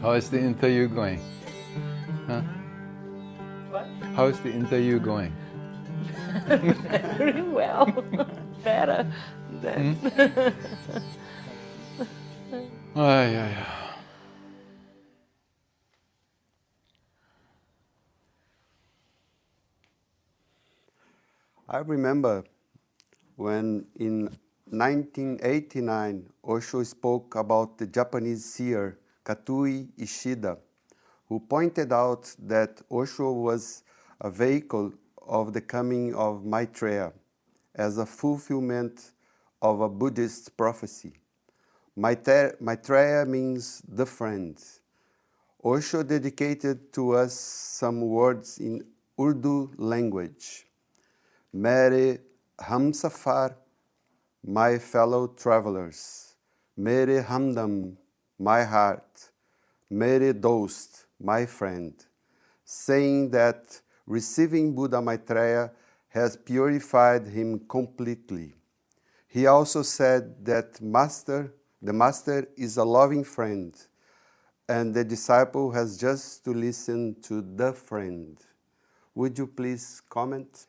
How is the interview going? Huh? What? How is the interview going? Very well. Better than. Ay, ay, ay. I remember when in 1989 Osho spoke about the Japanese seer Katui Ishida, who pointed out that Osho was a vehicle of the coming of Maitreya as a fulfillment of a Buddhist prophecy. Maitreya means the friend. Osho dedicated to us some words in Urdu language. Mere Hamsafar, my fellow travelers. Mere Hamdam, my heart. Mere Dost, my friend. Saying that receiving Buddha Maitreya has purified him completely. He also said that the master is a loving friend, and the disciple has just to listen to the friend. Would you please comment?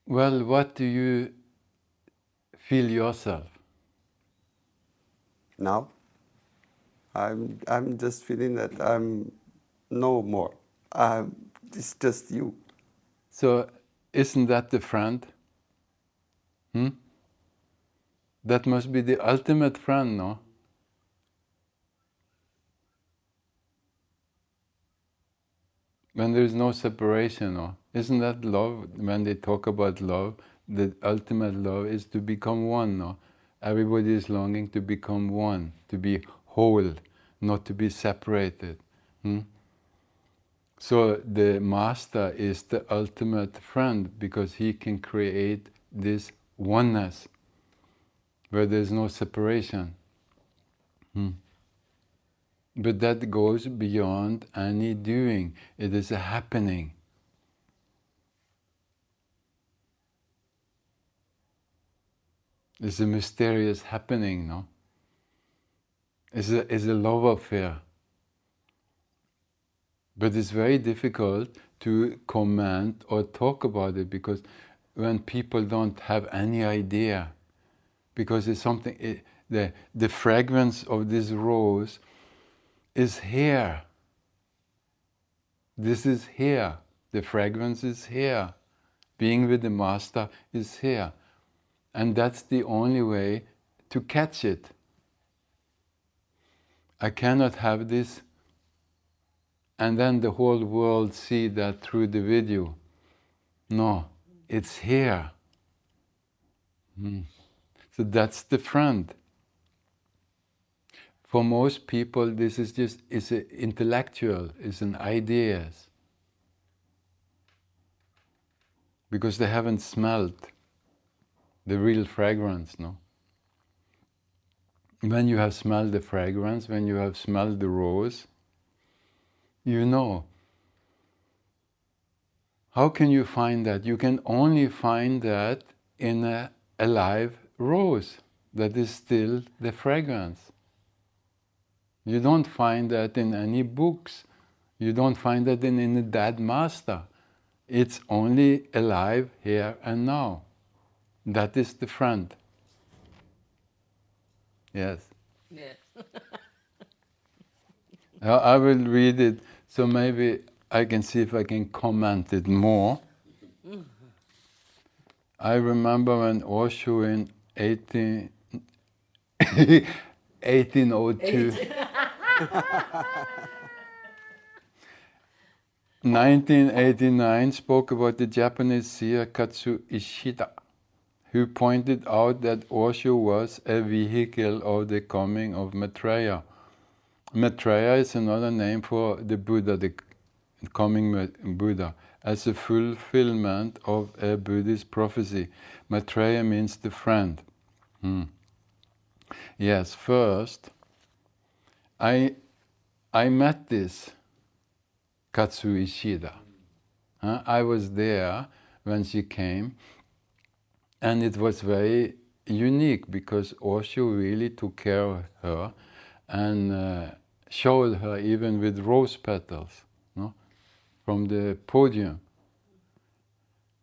Well, what do you feel yourself? Now, I'm just feeling that I'm no more. It's just you. So, isn't that the friend? That must be the ultimate friend, no? When there is no separation, no? Isn't that love? When they talk about love, the ultimate love is to become one, no? Everybody is longing to become one, to be whole, not to be separated. So the master is the ultimate friend because he can create this oneness where there is no separation. But that goes beyond any doing. It is a happening. It's a mysterious happening, no? It's a love affair. But it's very difficult to comment or talk about it because when people don't have any idea, because it's something, the fragrance of this rose is here. This is here. The fragrance is here. Being with the master is here. And that's the only way to catch it. I cannot have this and then the whole world see that through the video. No, it's here. So that's the friend. For most people, this is just intellectual, it's an ideas. Because they haven't smelled the real fragrance, no? When you have smelled the fragrance, when you have smelled the rose, you know. How can you find that? You can only find that in a alive rose that is still the fragrance. You don't find that in any books. You don't find that in any dead master. It's only alive here and now. That is the friend. Yes. Yes. I will read it, so maybe I can see if I can comment it more. I remember when Osho in 1802, 1989 spoke about the Japanese seer Katsu Ishida, who pointed out that Osho was a vehicle of the coming of Maitreya. Maitreya is another name for the Buddha, the coming Buddha, as a fulfillment of a Buddhist prophecy. Maitreya means the friend. Yes, first, I met this Katsu Ishida. I was there when she came, and it was very unique because Osho really took care of her and showed her even with rose petals, no, from the podium.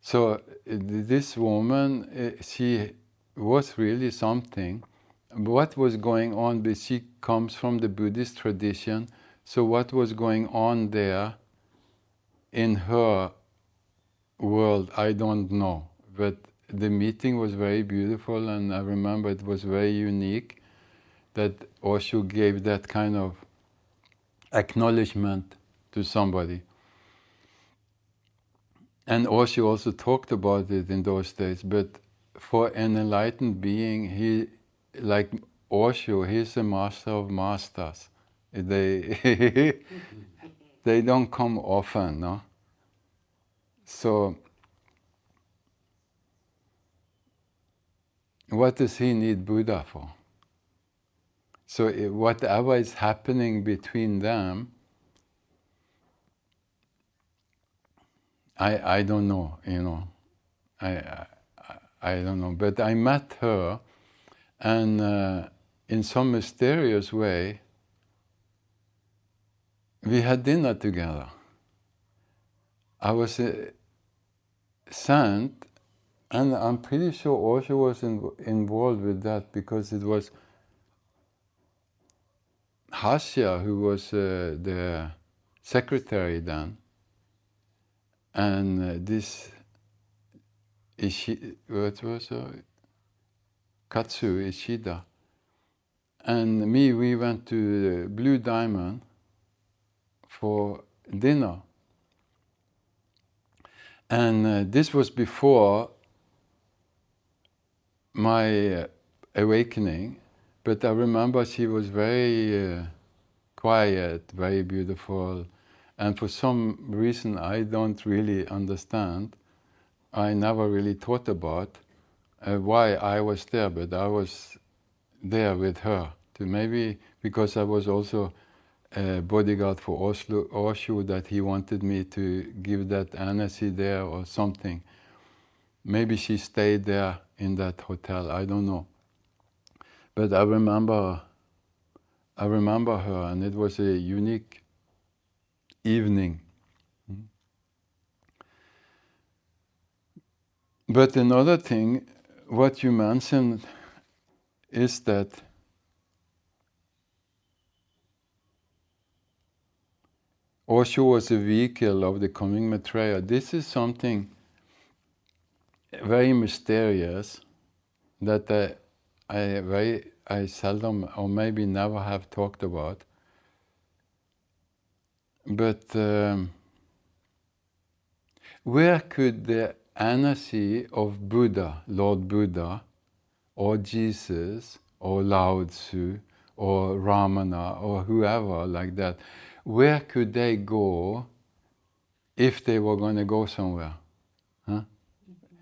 So this woman, she was really something. What was going on, but she comes from the Buddhist tradition, so what was going on there in her world, I don't know. But the meeting was very beautiful, and I remember it was very unique that Osho gave that kind of acknowledgement to somebody. And Osho also talked about it in those days, but for an enlightened being, he, like Osho, he's a master of masters. They, they don't come often, no? So, what does he need Buddha for? So whatever is happening between them, I don't know, you know. I don't know, but I met her, and in some mysterious way, we had dinner together. I was sent, and I'm pretty sure Osho was involved with that because it was Hasya who was the secretary then, and this what was Katsu Ishida, and me, we went to the Blue Diamond for dinner. And this was before my awakening, but I remember she was very quiet, very beautiful, and for some reason I don't really understand, I never really thought about why I was there, but I was there with her. To maybe because I was also a bodyguard for Osho, that he wanted me to give that energy there or something. Maybe she stayed there in that hotel, I don't know. But I remember her, and it was a unique evening. But another thing, what you mentioned is that Osho was a vehicle of the coming Maitreya. This is something very mysterious that I seldom or maybe never have talked about. But where could the energy of Buddha, Lord Buddha, or Jesus, or Lao Tzu, or Ramana, or whoever like that, where could they go if they were going to go somewhere? Huh?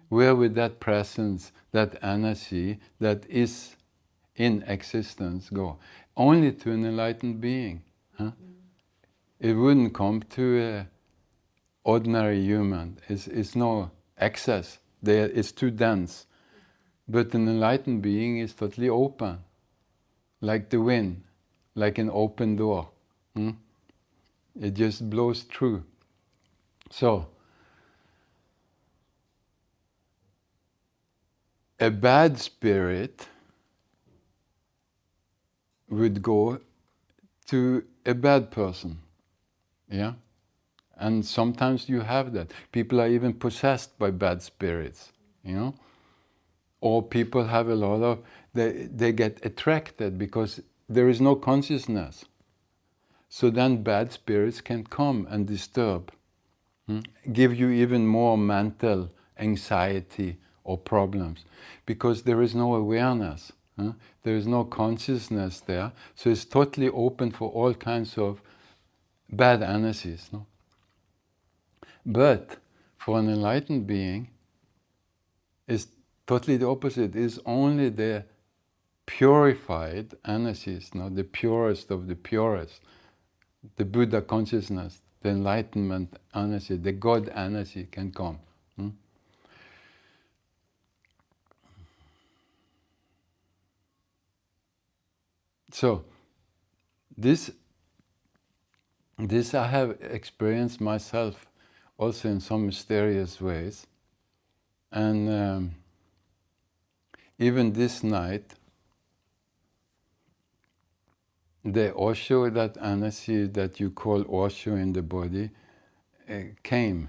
Where would that presence, that energy that is in existence go? Only to an enlightened being. Huh? It wouldn't come to an ordinary human. It's no access. It's too dense. But an enlightened being is totally open, like the wind, like an open door. It just blows through. So, a bad spirit would go to a bad person, yeah? And sometimes you have that. People are even possessed by bad spirits, you know? Or people have a lot of, they get attracted because there is no consciousness. So then bad spirits can come and disturb, give you even more mental anxiety or problems, because there is no awareness. There is no consciousness there, so it's totally open for all kinds of bad energies. No? But for an enlightened being, it's totally the opposite. It's only the purified energies, no? The purest of the purest, the Buddha consciousness, the enlightenment energy, the God energy can come. So, this I have experienced myself also in some mysterious ways. And even this night, the Osho, that energy that you call Osho in the body, came,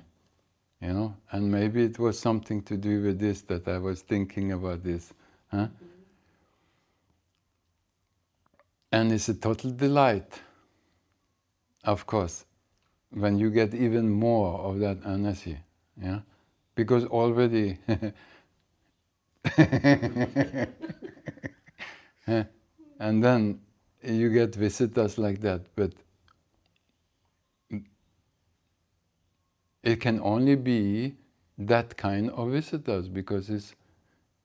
you know, and maybe it was something to do with this, that I was thinking about this. Huh? And it's a total delight, of course, when you get even more of that energy, yeah? Because already, and then you get visitors like that, but it can only be that kind of visitors, because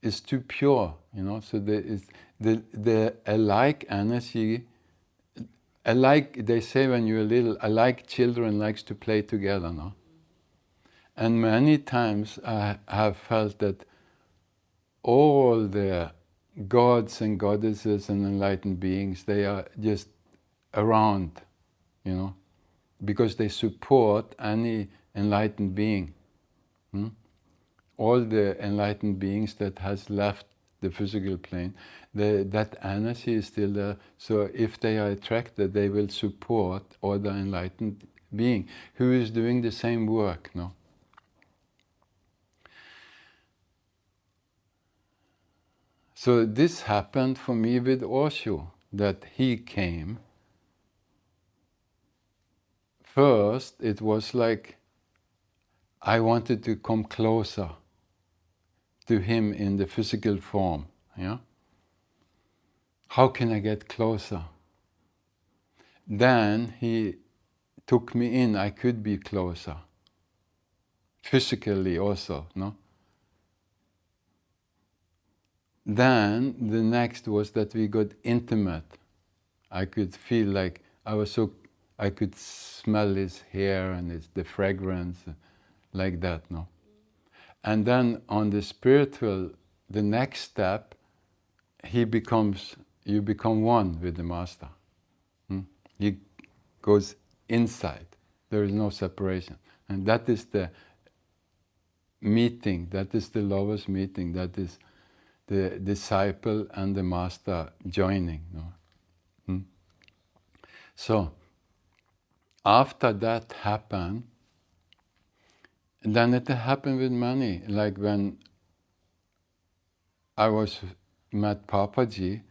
it's too pure, you know. So there is the alike energy, alike, they say when you're little, alike children likes to play together, no? And many times I have felt that all the gods and goddesses and enlightened beings, they are just around, you know, because they support any enlightened being. All the enlightened beings that has left the physical plane, that energy is still there. So if they are attracted, they will support other enlightened being who is doing the same work. No. So this happened for me with Osho, that he came. First, it was like I wanted to come closer to him in the physical form. Yeah? How can I get closer? Then he took me in, I could be closer. Physically also, no? Then the next was that we got intimate. I could feel like I could smell his hair and the fragrance, like that, no? And then on the spiritual, the next step, you become one with the Master. He goes inside. There is no separation. And that is the meeting, that is the lowest meeting, that is the disciple and the Master joining. No? So, after that happened, then it happened with many. Like when I met Papaji,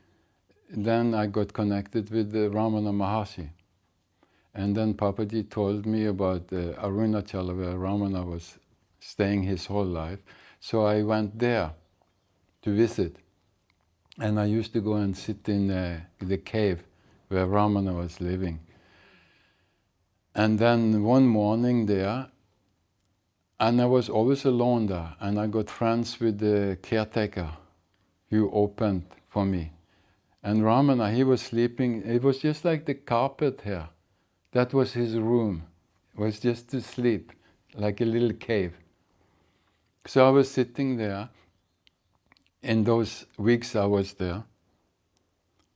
then I got connected with the Ramana Maharshi. And then Papaji told me about Arunachala, where Ramana was staying his whole life. So I went there to visit. And I used to go and sit in the cave where Ramana was living. And then one morning there, and I was always alone there, and I got friends with the caretaker who opened for me. And Ramana, he was sleeping, it was just like the carpet here. That was his room. It was just to sleep, like a little cave. So I was sitting there, in those weeks I was there,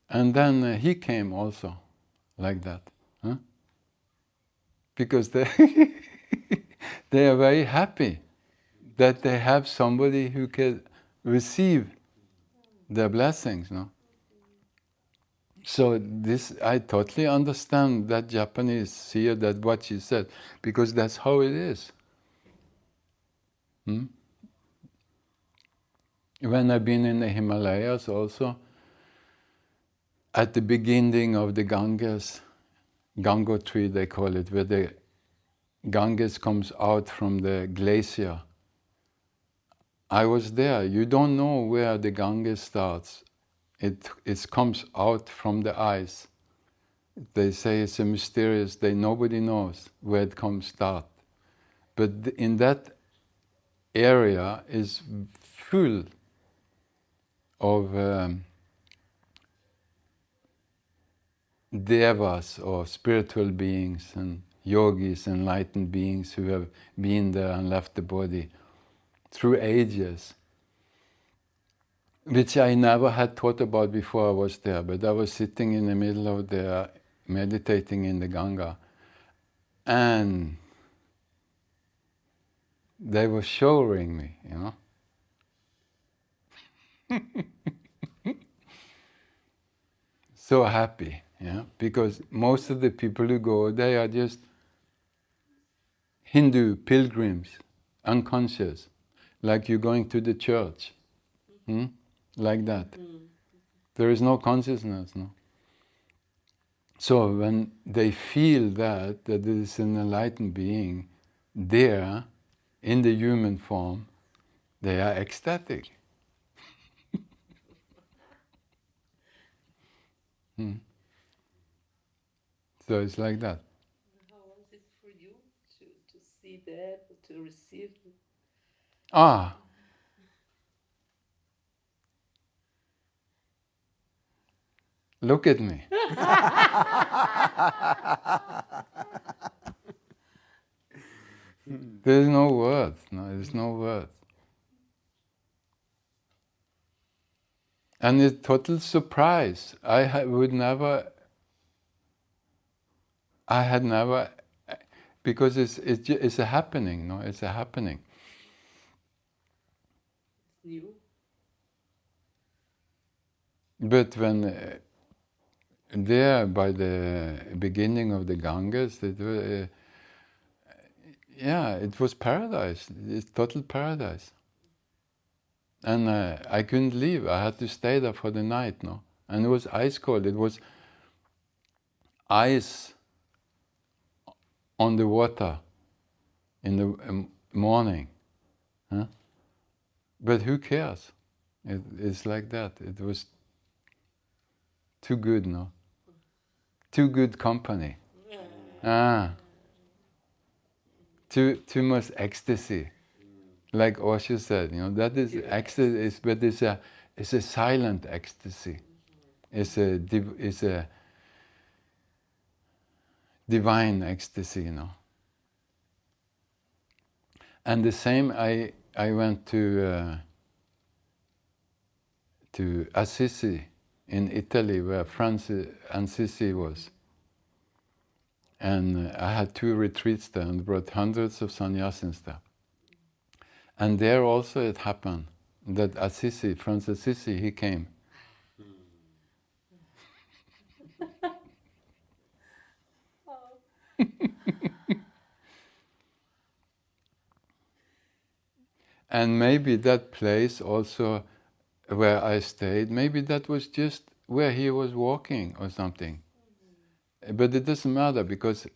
and then he came also, like that. Huh? Because they, they are very happy that they have somebody who can receive their blessings, no? So this, I totally understand that Japanese seer, that what she said, because that's how it is. When I've been in the Himalayas also, at the beginning of the Ganges, Gangotri they call it, where the Ganges comes out from the glacier I was there. You don't know where the Ganges starts. It comes out from the eyes. They say it's a mysterious, nobody knows where it comes start. But in that area is full of devas or spiritual beings and yogis, enlightened beings who have been there and left the body through ages, which I never had thought about before I was there. But I was sitting in the middle of there, meditating in the Ganga, and they were showering me, you know. So happy, yeah, because most of the people who go, they are just Hindu pilgrims, unconscious, like you're going to the church, like that. There is no consciousness, no. So when they feel that there is an enlightened being there in the human form, they are ecstatic. So it's like that. How was it for you to see that, to receive it? Ah, look at me. There's no words, no, there's no words. And it's total surprise. I had never, because it's a happening, no, it's a happening. It's new. But when there by the beginning of the Ganges, it was, it was paradise. It's total paradise. And I couldn't leave. I had to stay there for the night, no. And it was ice cold. It was ice on the water in the morning. Huh? But who cares? It's like that. It was too good, no? Too good company. Too much ecstasy. Like Osho said, you know, that is ecstasy, but it's a silent ecstasy. It's a divine ecstasy, you know. And the same, I went to Assisi in Italy, where Francis Assisi was. And I had 2 retreats there and brought hundreds of sannyasins there. And there also it happened that Assisi, Francis Assisi, he came. And maybe that place also where I stayed, maybe that was just where he was walking or something. But it doesn't matter because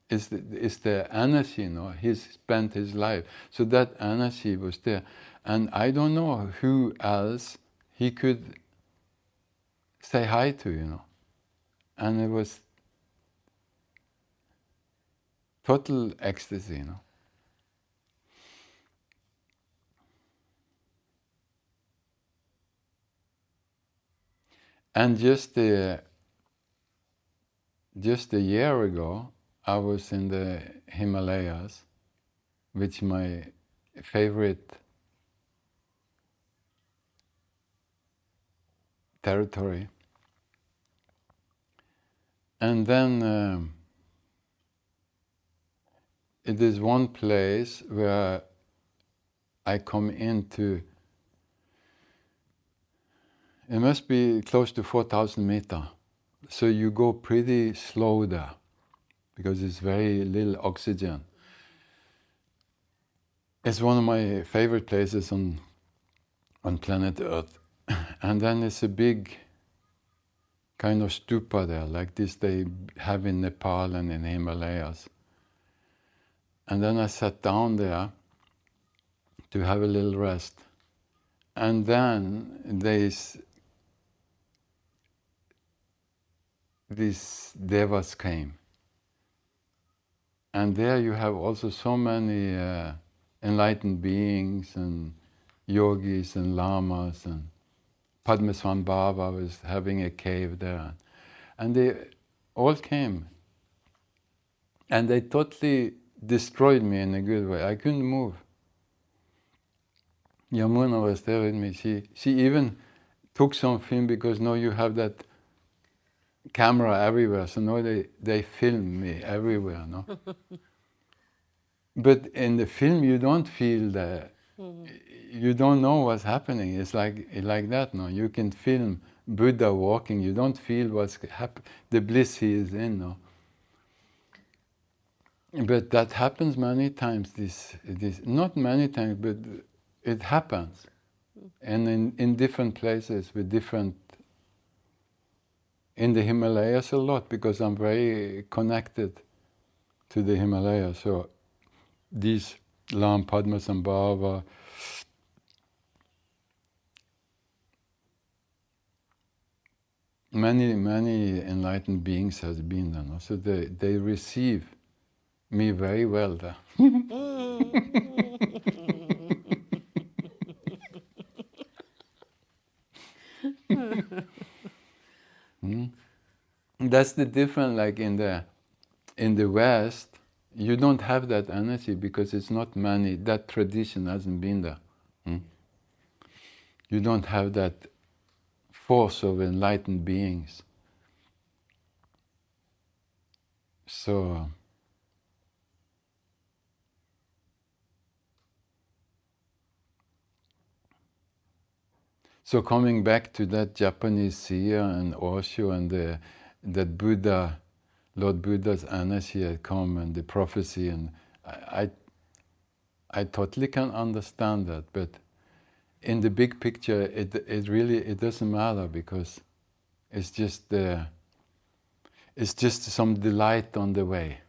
it's the energy, you know, he spent his life. So that energy was there. And I don't know who else he could say hi to, you know. And it was total ecstasy, you know. And just a year ago, I was in the Himalayas, which is my favorite territory. And then it is one place where I come into, it must be close to 4,000 meters. So you go pretty slow there, because it's very little oxygen. It's one of my favorite places on planet Earth. And then it's a big kind of stupa there, like this they have in Nepal and in Himalayas. And then I sat down there to have a little rest. And then these devas came. And there you have also so many enlightened beings and yogis and lamas, and Padmasambhava was having a cave there. And they all came. And they totally destroyed me in a good way. I couldn't move. Yamuna was there with me. She even took some film, because now you have that camera everywhere, so now they film me everywhere, no? But in the film you don't feel you don't know what's happening. It's like that, no? You can film Buddha walking, you don't feel the bliss he is in, no? But that happens many times, this not many times, but it happens. And in different places with different, in the Himalayas a lot, because I'm very connected to the Himalayas. So these Lam Padmasambhava, many enlightened beings has been there, no? So they receive me very well there. That's the difference. Like in the West, you don't have that energy because it's not many. That tradition hasn't been there. You don't have that force of enlightened beings. So coming back to that Japanese seer and Osho and that Buddha, Lord Buddha's energy had come and the prophecy, and I totally can understand that, but in the big picture it really doesn't matter, because it's just some delight on the way.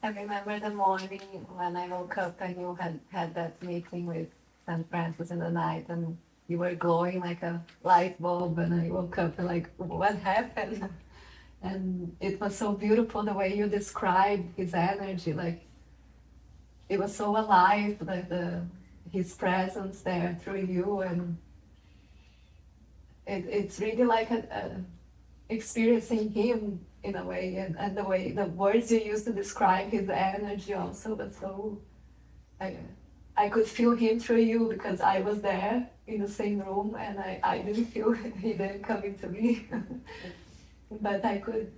I remember the morning when I woke up and you had that meeting with St. Francis in the night, and you were glowing like a light bulb, and I woke up and like, what happened? And it was so beautiful the way you described his energy, like it was so alive, like his presence there through you, and it's really like experiencing him in a way, and the way the words you used to describe his energy also was so, I could feel him through you because I was there in the same room, and I didn't feel he didn't come into me. But I could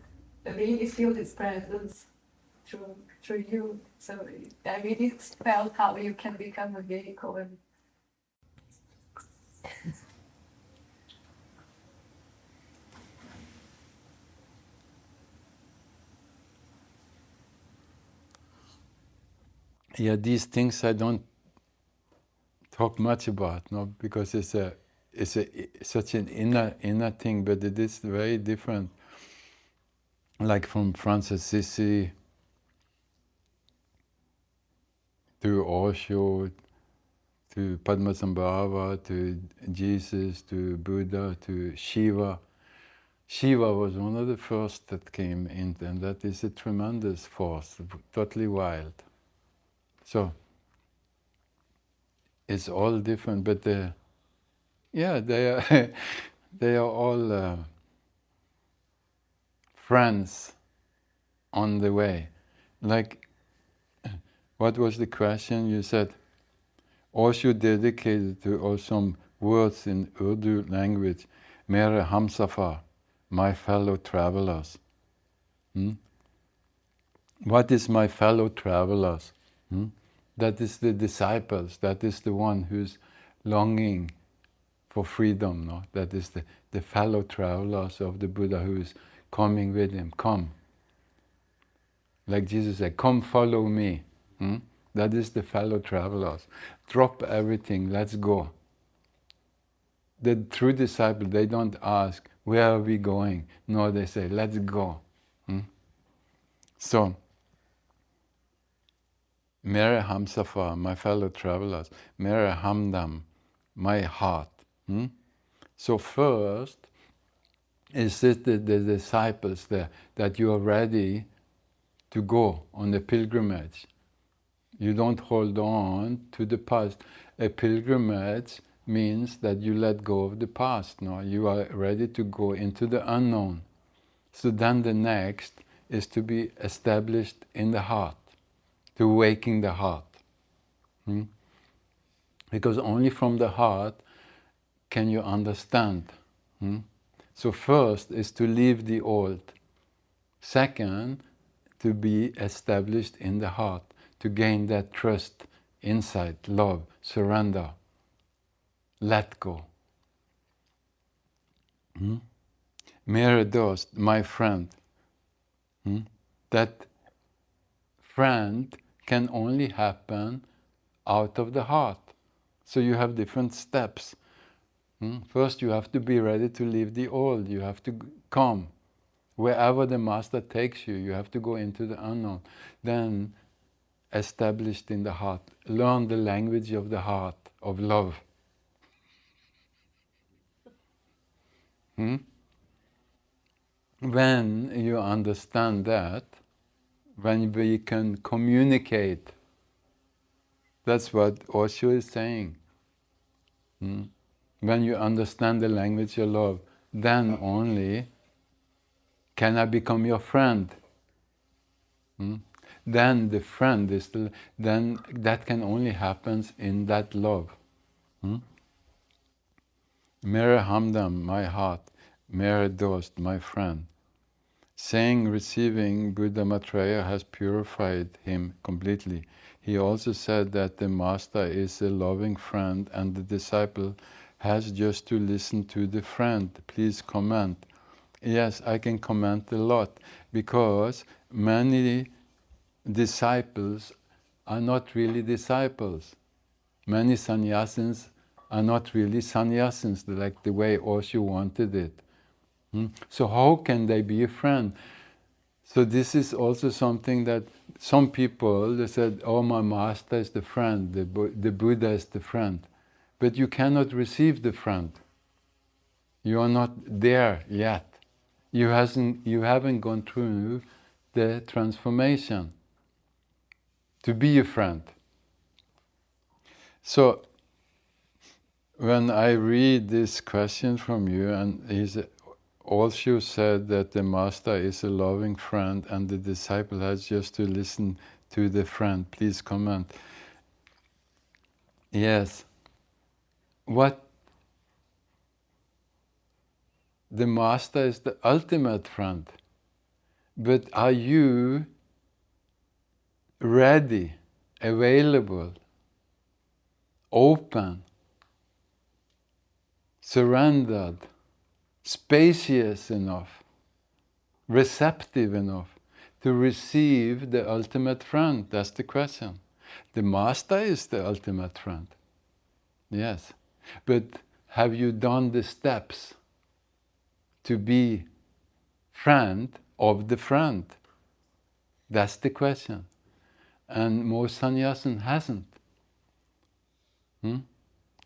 really feel his presence through you. So I really felt how you can become a vehicle. And Yeah, these things I don't talk much about, no, because it's such an inner thing, but it is very different. Like from Francis Assisi to Osho, to Padmasambhava, to Jesus, to Buddha, to Shiva. Shiva was one of the first that came in, and that is a tremendous force, totally wild. So it's all different, but they are they are all friends on the way. Like, what was the question you said? Osho dedicated to or some words in Urdu language, Mere Hamsafar, my fellow travelers. What is my fellow travelers? That is the disciples, that is the one who's longing for freedom, no? That is the fellow travelers of the Buddha who is coming with him. Come. Like Jesus said, come follow me. That is the fellow travelers. Drop everything, let's go. The true disciple, they don't ask, where are we going? No, they say, let's go. So, Mere Hamsafar, my fellow travelers, Mere Hamdam, my heart. So first, is it the disciples there, that you are ready to go on the pilgrimage. You don't hold on to the past. A pilgrimage means that you let go of the past. No, you are ready to go into the unknown. So then the next is to be established in the heart, to awaken the heart. Because only from the heart can you understand. So first is to leave the old. Second, to be established in the heart, to gain that trust, insight, love, surrender, let go. Mere dost, my friend. That friend can only happen out of the heart. So you have different steps. First you have to be ready to leave the old, you have to come. Wherever the master takes you, you have to go into the unknown. Then, established in the heart, learn the language of the heart, of love. When you understand that, when we can communicate, that's what Osho is saying. When you understand the language of love, then only can I become your friend. Then the friend is then that can only happen in that love. Mere Hamdam, my heart, Mere Dost, my friend. Saying, receiving Buddha Maitreya has purified him completely. He also said that the master is a loving friend and the disciple has just to listen to the friend. Please comment. Yes, I can comment a lot, because many disciples are not really disciples. Many sannyasins are not really sannyasins, like the way Osho wanted it. So how can they be a friend? So this is also something that some people, they said, oh, my master is the friend, the Buddha is the friend. But you cannot receive the friend. You are not there yet. You haven't gone through the transformation to be a friend. So when I read this question from you, and he's also said that the master is a loving friend and the disciple has just to listen to the friend. Please comment. Yes. What the master is the ultimate friend. But are you ready, available, open, surrendered, spacious enough, receptive enough to receive the ultimate friend? That's the question. The master is the ultimate friend. Yes. But have you done the steps to be friend of the friend? That's the question. And most sannyasin hasn't.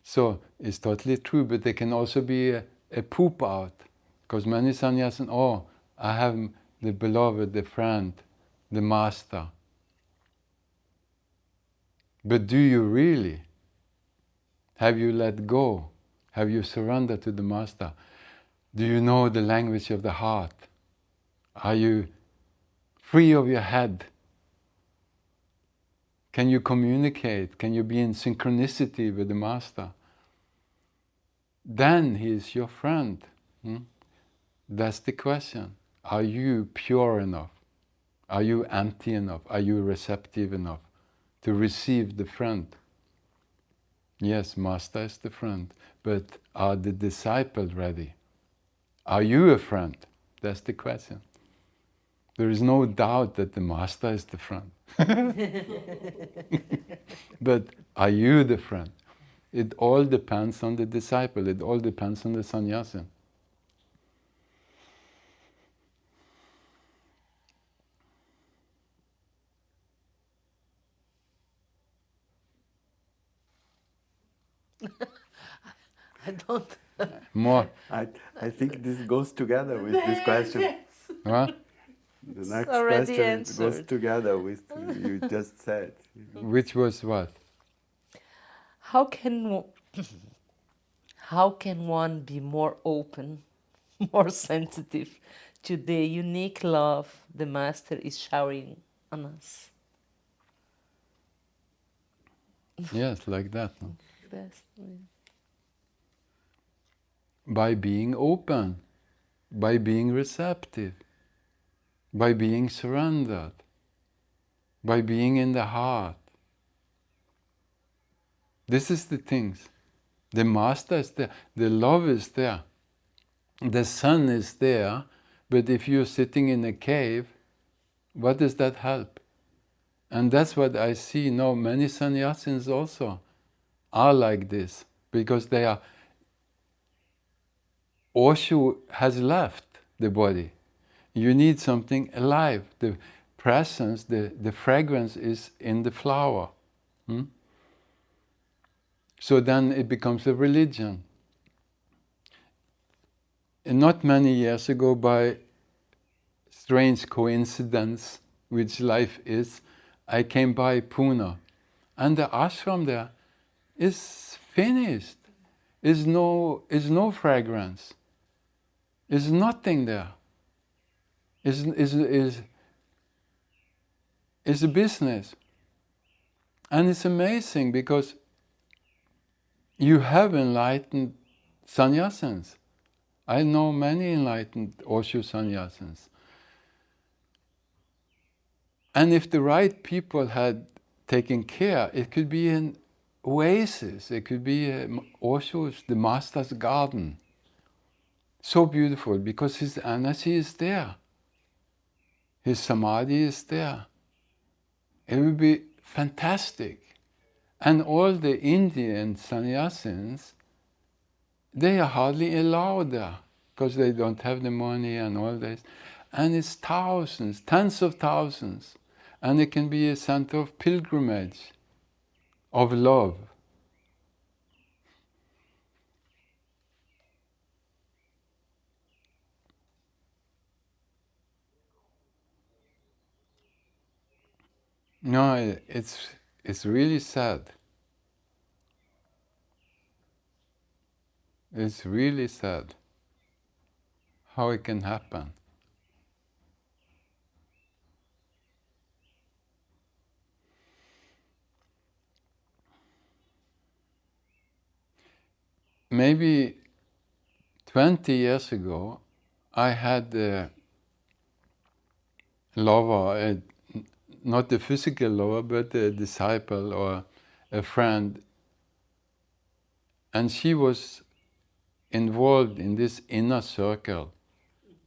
So it's totally true, but there can also be a poop out. Because many sannyasin, oh, I have the beloved, the friend, the master. But do you really? Have you let go? Have you surrendered to the master? Do you know the language of the heart? Are you free of your head? Can you communicate? Can you be in synchronicity with the master? Then he is your friend. That's the question. Are you pure enough? Are you empty enough? Are you receptive enough to receive the friend? Yes, master is the friend, but are the disciples ready? Are you a friend? That's the question. There is no doubt that the master is the friend. But are you the friend? It all depends on the disciple, it all depends on the sannyasin. I don't. More. I think this goes together with this question. Yes. What? The next already question goes answered. together with what you just said. Which was what? How can how can one be more open, more sensitive to the unique love the Master is showering on us? Yes, like that. No? Best. By being open, by being receptive, by being surrendered, by being in the heart. This is the things. The master is there, the love is there, the sun is there, but if you're sitting in a cave, what does that help? And that's what I see now. Many sannyasins also are like this, because they are. Osho has left the body. You need something alive. The presence, the fragrance is in the flower. Hmm? So then it becomes a religion. And not many years ago, by strange coincidence, which life is, I came by Pune, and the ashram there is finished. Is no fragrance. Is nothing there. Is a business. And it's amazing because you have enlightened sannyasins. I know many enlightened Osho sannyasins. And if the right people had taken care, it could be an oasis, it could be Osho's, the master's garden. So beautiful because his energy is there. His samadhi is there. It would be fantastic. And all the Indian sannyasins, they are hardly allowed there because they don't have the money and all this. And it's thousands, tens of thousands. And it can be a center of pilgrimage, of love. No, it's really sad. It's really sad how it can happen. Maybe 20 years ago, I had a lover, not a physical lover, but a disciple or a friend, and she was involved in this inner circle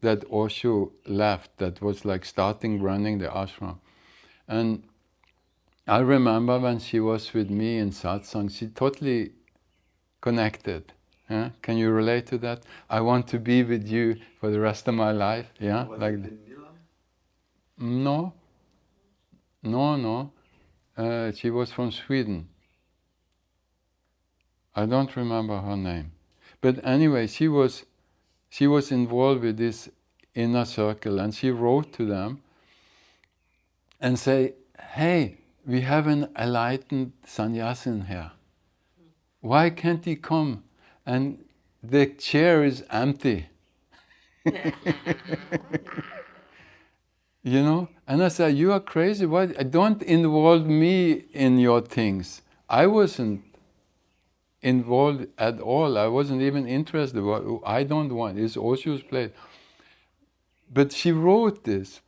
that Osho left, that was like starting running the ashram. And I remember when she was with me in satsang, she totally connected. Yeah? Can you relate to that? I want to be with you for the rest of my life. Yeah, Was like it that. in Milan? No. She was from Sweden. I don't remember her name, but anyway, she was involved with this inner circle, and she wrote to them and say, "Hey, we have an enlightened sannyasin here. Why can't he come? And the chair is empty." You know? And I said, "You are crazy. Why? Don't involve me in your things." I wasn't involved at all. I wasn't even interested. I don't want. It's Osho's place. But she wrote this.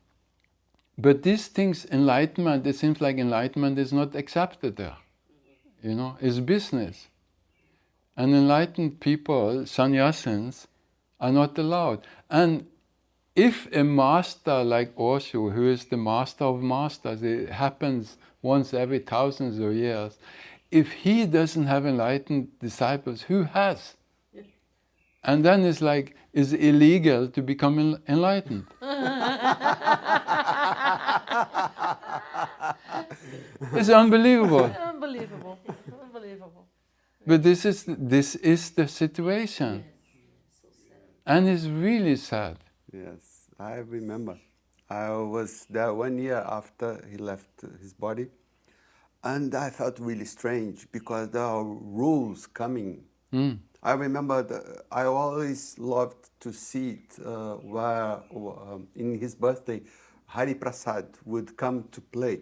But these things, enlightenment, it seems like enlightenment is not accepted there. You know, it's business. And enlightened people, sannyasins, are not allowed. And if a master like Osho, who is the master of masters, it happens once every thousands of years, if he doesn't have enlightened disciples, who has? And then it's like, it's illegal to become enlightened. It's unbelievable. Unbelievable. Unbelievable. But this is the situation. And it's really sad. Yes, I remember. I was there 1 year after he left his body, and I felt really strange because there are rules coming. I remember I always loved to see it where in his birthday, Hari Prasad would come to play.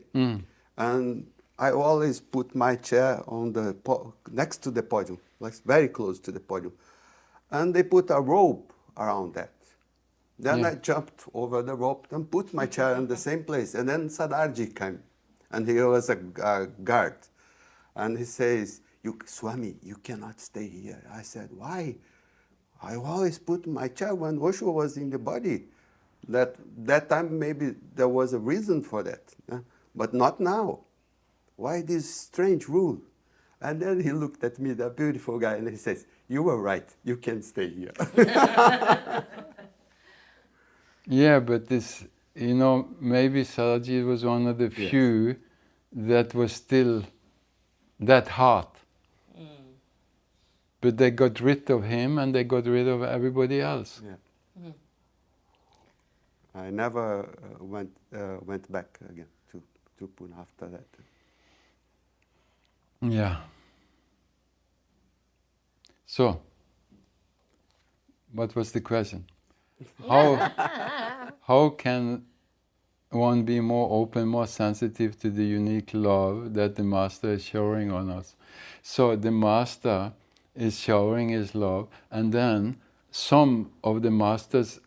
And I always put my chair on the next to the podium, like very close to the podium. And they put a rope around that. Then I jumped over the rope and put my chair in the same place. And then Sadarji came, and he was a guard. And he says, Swami, you cannot stay here. I said, why? I always put my chair when Osho was in the body. That time maybe there was a reason for that, but not now. Why this strange rule? And then he looked at me, that beautiful guy, and he says, you were right, you can stay here. Yeah, but this, maybe Saji was one of the few that was still that hard. But they got rid of him and they got rid of everybody else. Yeah. I never went back again to Pune after that. Yeah. So, what was the question? How can one be more open, more sensitive to the unique love that the Master is showering on us? So the Master is showering his love, and then some of the Master's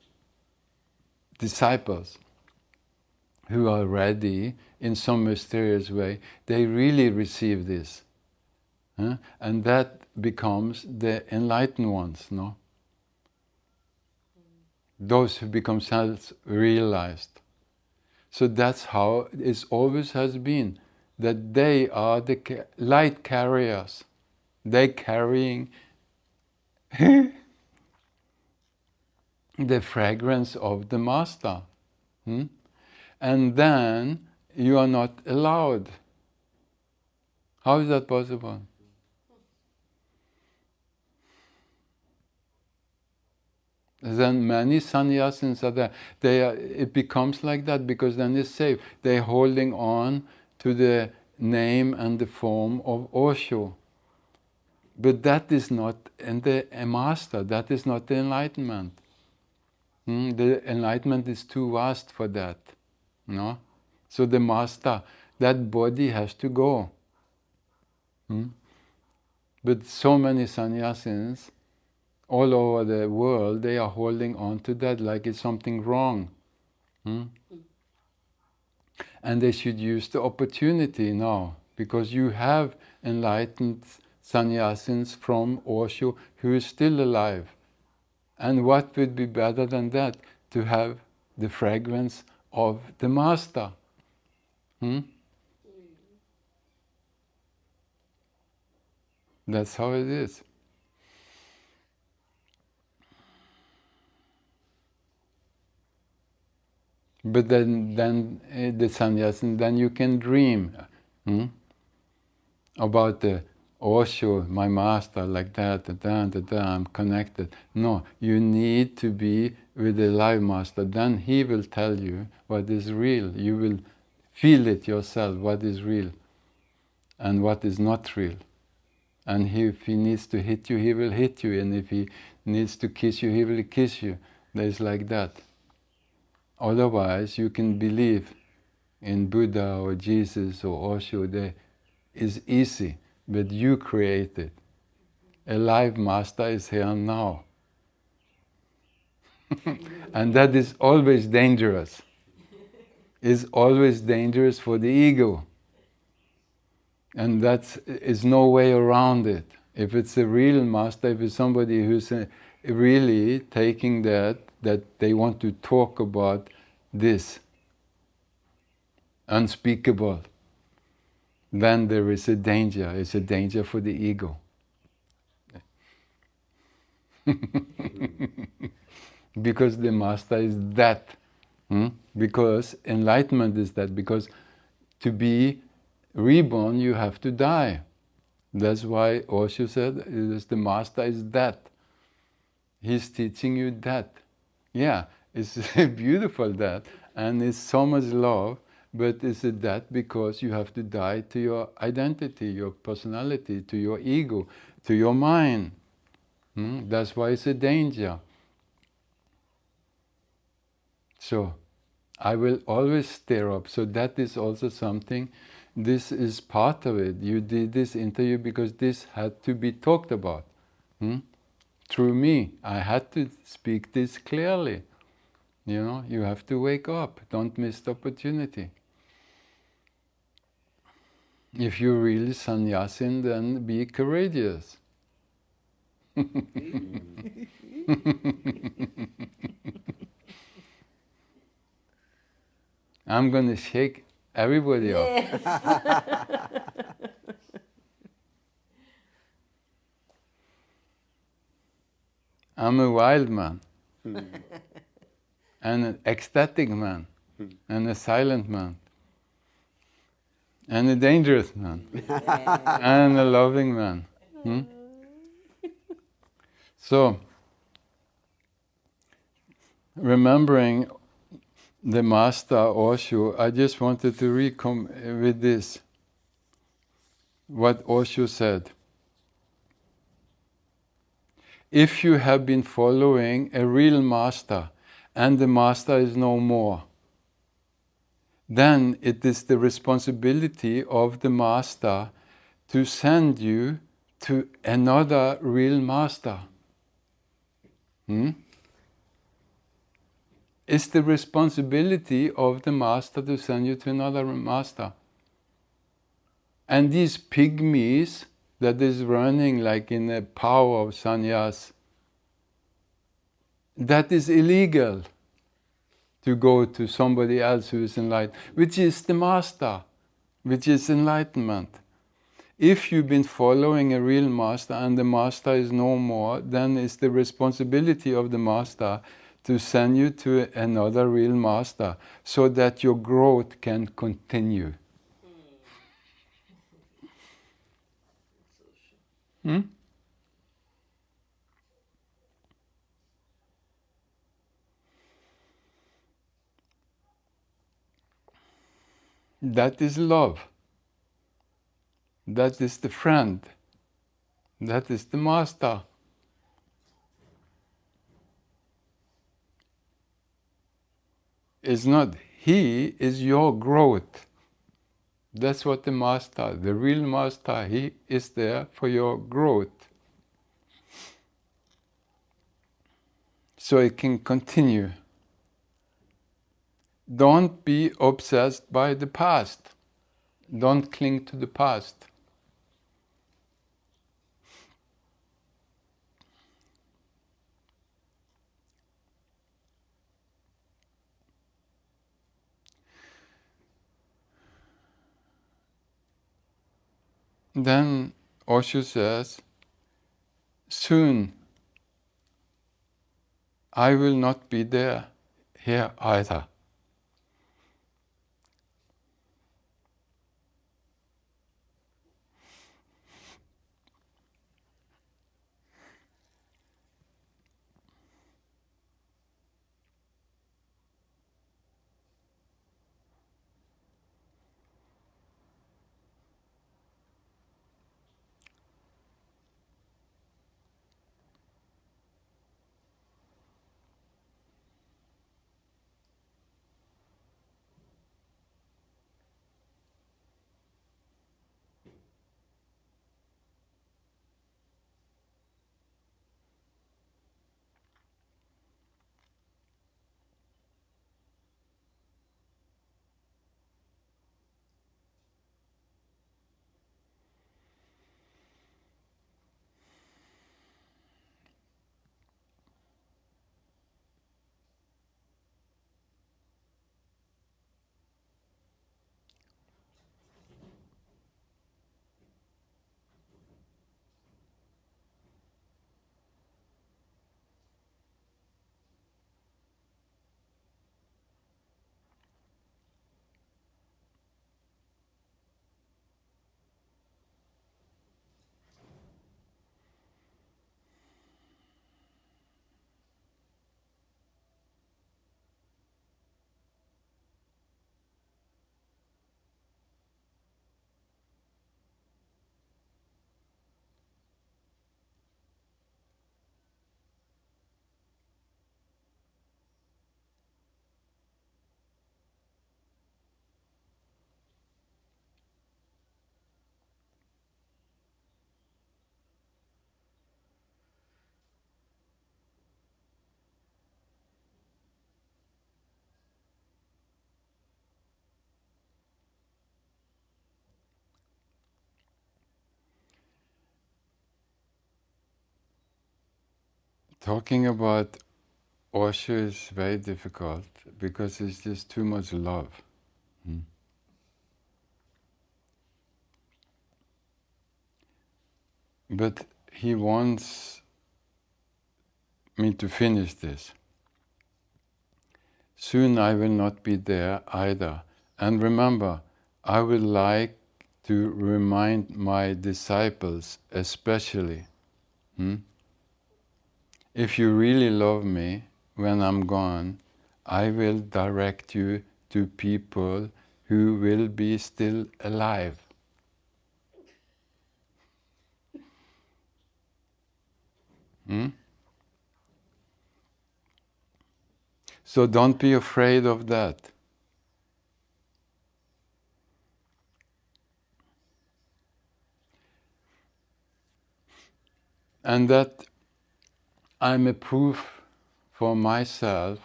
disciples who are ready in some mysterious way, they really receive this. And that becomes the enlightened ones, no? Those who become self-realized. So that's how it always has been, that they are the light carriers. They carrying the fragrance of the Master. And then you are not allowed. How is that possible? Then many sannyasins are there. It becomes like that because then it's safe. They're holding on to the name and the form of Osho. But that is not in the Master, that is not the enlightenment. The enlightenment is too vast for that. No? So the Master, that body has to go. But so many sannyasins all over the world, they are holding on to that like it's something wrong. And they should use the opportunity now, because you have enlightened sannyasins from Osho who is still alive. And what would be better than that? To have the fragrance of the Master. That's how it is. But then the sannyasin, then you can dream about the Osho, my Master, like that, I'm connected. No, you need to be with the live Master. Then he will tell you what is real. You will feel it yourself, what is real and what is not real. And if he needs to hit you, he will hit you. And if he needs to kiss you, he will kiss you. It's like that. Otherwise, you can believe in Buddha or Jesus or Osho. It's easy, but you create it. A live Master is here now. And that is always dangerous. It's always dangerous for the ego. And is no way around it. If it's a real master, if it's somebody who's really taking that they want to talk about this unspeakable, then there is a danger. It's a danger for the ego. Because the master is that. Because enlightenment is that. Because to be reborn, you have to die. That's why Osho said, the master is that. He's teaching you that. Yeah, it's beautiful that, and it's so much love, but it's a that because you have to die to your identity, your personality, to your ego, to your mind. That's why it's a danger. So, I will always stir up. So that is also something, this is part of it. You did this interview because this had to be talked about. Through me, I had to speak this clearly. You know, you have to wake up. Don't miss the opportunity. If you're really sannyasin, then be courageous. I'm going to shake everybody up. Yes. I'm a wild man, and an ecstatic man, and a silent man, and a dangerous man, and a loving man. So, remembering the Master Osho, I just wanted to recom with this, what Osho said. If you have been following a real master and the master is no more, then it is the responsibility of the master to send you to another real master. It's the responsibility of the master to send you to another master. And these pygmies that is running like in the power of sannyas, that is illegal to go to somebody else who is enlightened, which is the master, which is enlightenment. If you've been following a real master and the master is no more, then it's the responsibility of the master to send you to another real master so that your growth can continue. That is love. That is the friend. That is the master. It's not he, is your growth. That's what the master, the real master, he is there for your growth. So it can continue. Don't be obsessed by the past. Don't cling to the past. Then Osho says, soon I will not be there here either. talking about Osho is very difficult because it's just too much love. Hmm. But he wants me to finish this. Soon I will not be there either. And remember, I would like to remind my disciples especially, if you really love me when I'm gone, I will direct you to people who will be still alive. So don't be afraid of that. And that I'm a proof for myself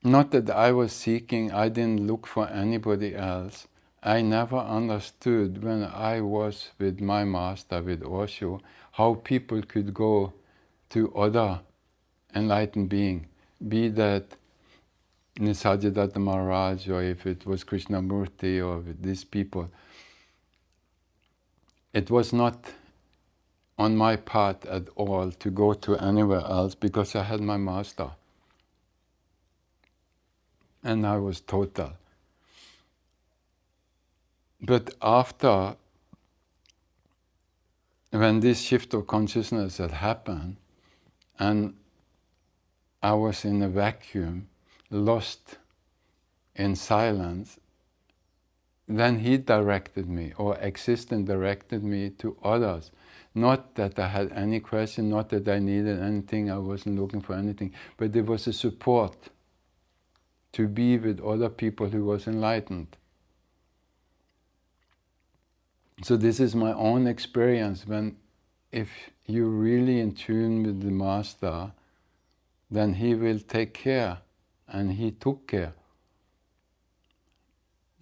not that I was seeking, I didn't look for anybody else. I never understood when I was with my master, with Osho, how people could go to other enlightened beings, be that Nisargadatta Maharaj, or if it was Krishnamurti, or these people. It was not on my part at all to go to anywhere else because I had my master. And I was total. But after, when this shift of consciousness had happened, and I was in a vacuum, lost in silence, then he directed me, or existence directed me to others. Not that I had any question, not that I needed anything, I wasn't looking for anything, but there was a support to be with other people who was enlightened. So this is my own experience. When, if you're really in tune with the Master, then he will take care, and he took care.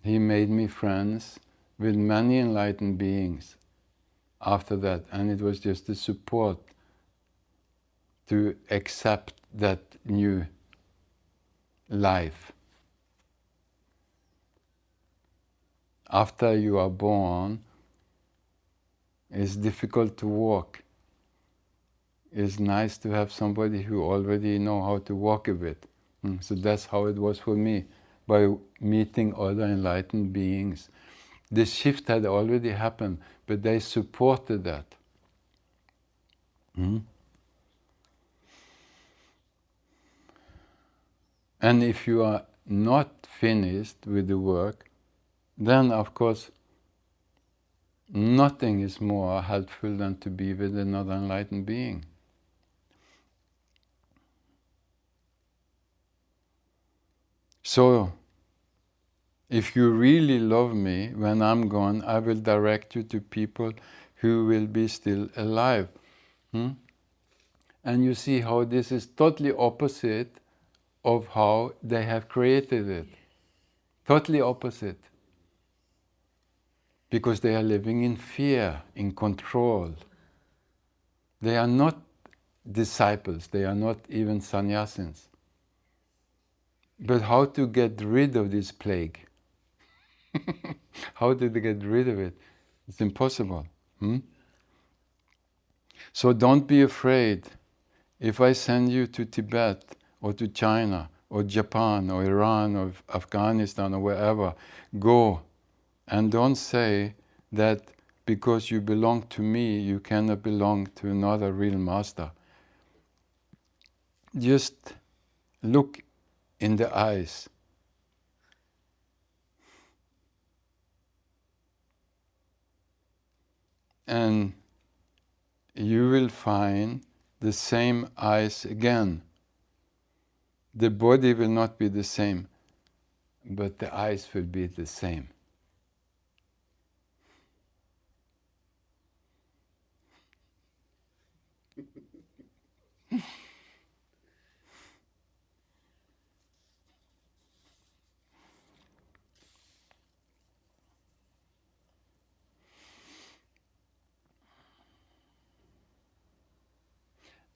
He made me friends with many enlightened beings after that, and it was just the support to accept that new life. After you are born, it's difficult to walk. It's nice to have somebody who already know how to walk a bit. So that's how it was for me, by meeting other enlightened beings. The shift had already happened, but they supported that. And if you are not finished with the work, then of course nothing is more helpful than to be with another enlightened being. So, if you really love me, when I'm gone, I will direct you to people who will be still alive. And you see how this is totally opposite of how they have created it. Totally opposite. Because they are living in fear, in control. They are not disciples, they are not even sannyasins. But how to get rid of this plague? How did they get rid of it? It's impossible. So don't be afraid. If I send you to Tibet, or to China, or Japan, or Iran, or Afghanistan, or wherever, go. And don't say that because you belong to me, you cannot belong to another real master. Just look in the eyes. And you will find the same eyes again. The body will not be the same, but the eyes will be the same.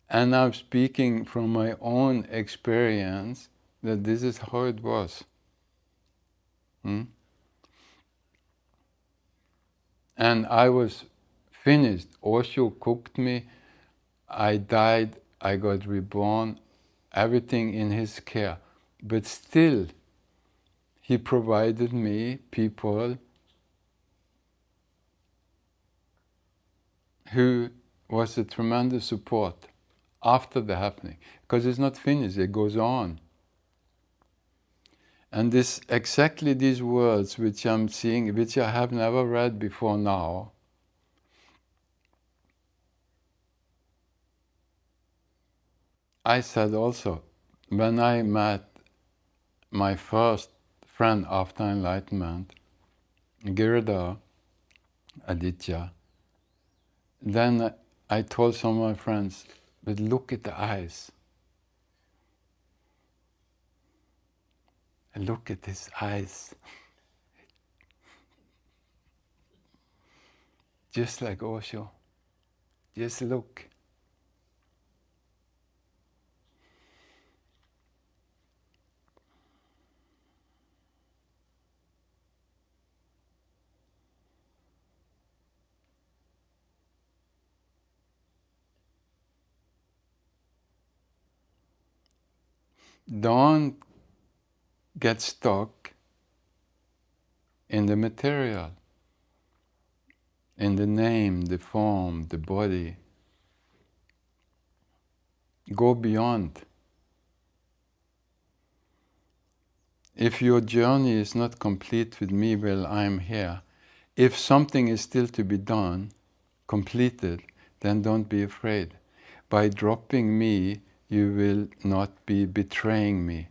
And I'm speaking from my own experience that this is how it was. And I was finished. Osho cooked me, I died, I got reborn, everything in his care. But still, he provided me people who was a tremendous support after the happening. Because it's not finished, it goes on. And this exactly these words which I'm seeing, which I have never read before now, I said also, when I met my first friend after enlightenment, Girda Aditya, then I told some of my friends, but look at the eyes. Look at his eyes. Just like Osho. Just look. Don't get stuck in the material, in the name, the form, the body. Go beyond. If your journey is not complete with me while I'm here, if something is still to be done, completed, then don't be afraid. By dropping me, you will not be betraying me.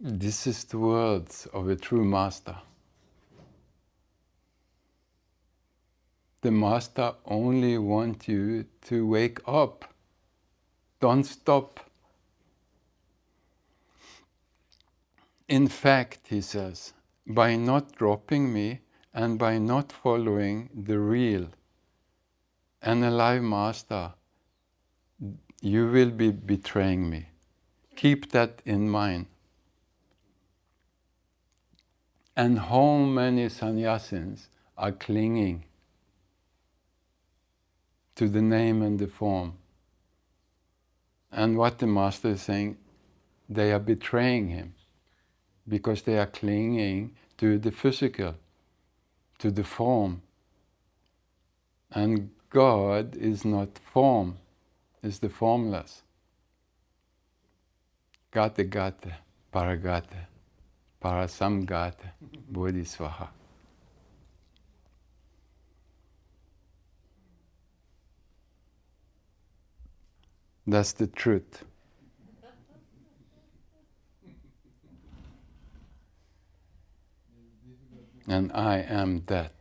This is the words of a true master. The master only wants you to wake up. Don't stop. In fact, he says, by not dropping me and by not following the real and alive master, you will be betraying me. Keep that in mind. And how many sannyasins are clinging to the name and the form? And what the master is saying, they are betraying him because they are clinging to the physical, to the form. And God is not form, is the formless. Gate gate, paragate, parasamgate, bodhisvaha. That's the truth. And I am that.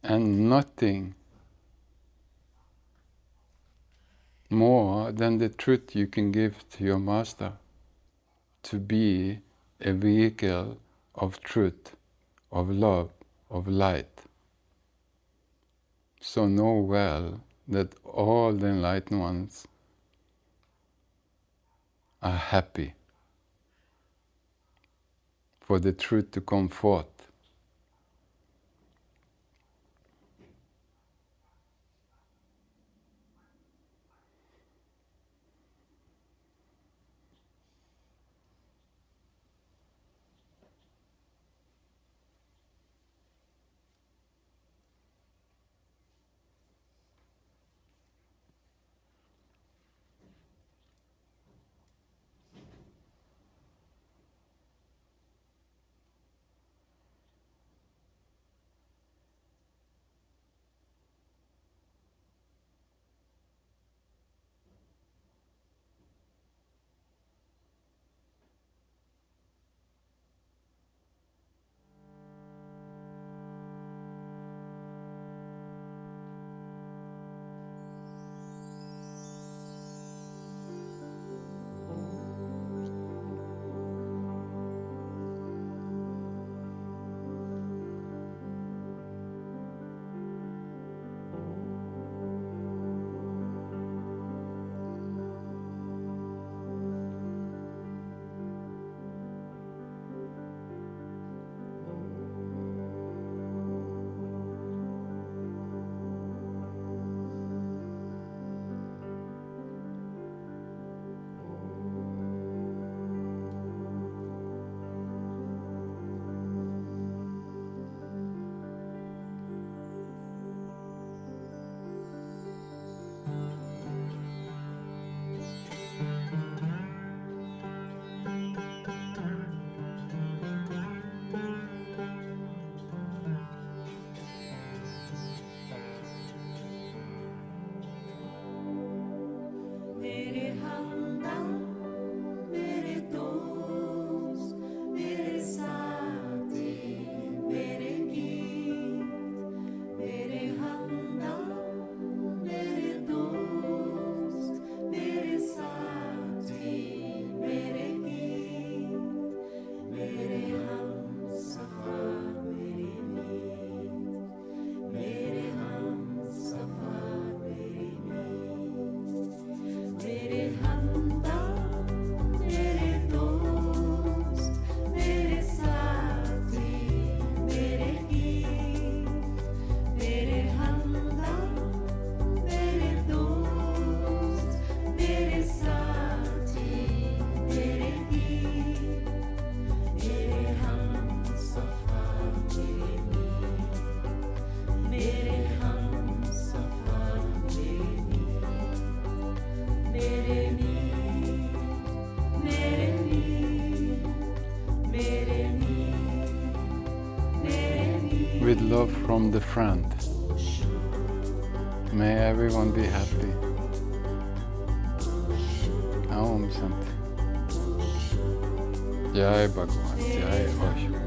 And nothing more than the truth you can give to your master, to be a vehicle of truth, of love, of light. So know well that all the enlightened ones are happy for the truth to come forth. love from the friend. May everyone be happy. Om Shanti. Jai Bhagavan, Jai Osho.